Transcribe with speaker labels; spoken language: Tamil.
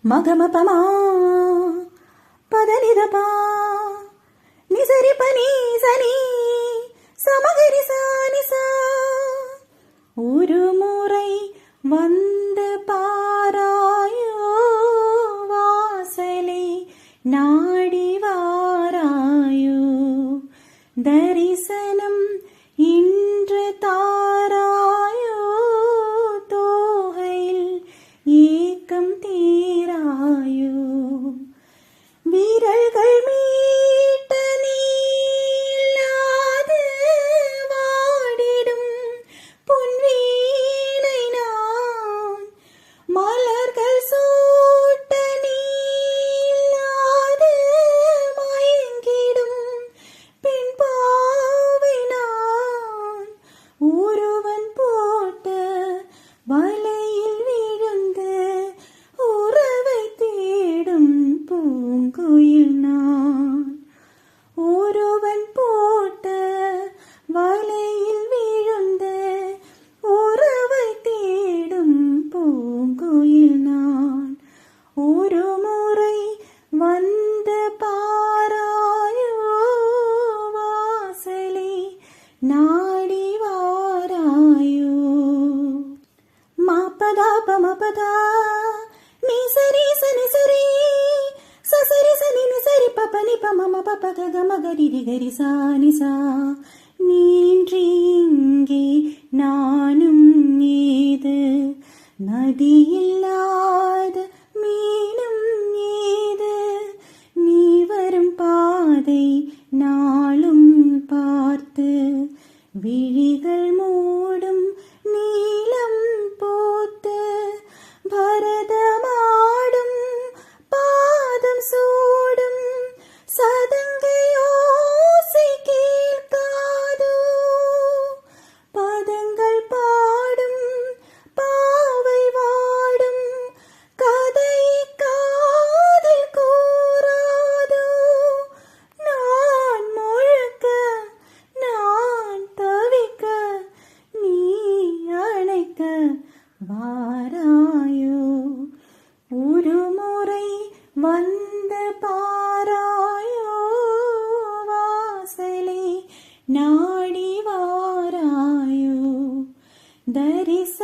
Speaker 1: மகமபமா பதனிதபா நிசரி பனி சனி சமகரி சானிசா. ஒரு முறை வந்து பாராயோ வாசலை நாடி வாராயோ, தரிசனம் இன்று தாராயோ, தோகையில் ஏக்கம் தீராயோ. வீரர்கள் மீட்ட நீலாது வாடிடும் பொன்வீணை நான், மலர்கள் சூட்ட நீலாது மயங்கிடும் பெண் பாவை நான். ஒருவன் போட்ட வலையில் விழுந்து உறவை தேடும் பூங்குயில் நான். ஒருவன் போட்ட வலையில் விழுந்து உறவை தேடும் பூங்குயில் நான். ஒரு முறை வந்து பாராயோ வாசலை நாடி வாராயோ. மாப்பதா பமபதா நீ சரி சனி சரி சசரி சனி நிசரி பபனி பமம பபக கமகரி கரி சானிசா. நீன்றி இங்கே நானும் ஏது, நதியில்லாத மீனும் ஏது, நீ வரும் பாதை நாளும் பார்த்து விழிகள் மூடும் நீலம் போத்து, பரதமாடும் பாதம் சூடும் சதங்கையோசை கேட்காதோ, பதங்கள் பாடும் பாவை வாடும் கதை காதில் கூறாதோ. நான் முழுக்க நான் தவிக்க நீ அணைக்க வாராயோ. ஒரு முறை வந்து பாராயோ வாசலை நாடி வாராயோ, தரிசனம்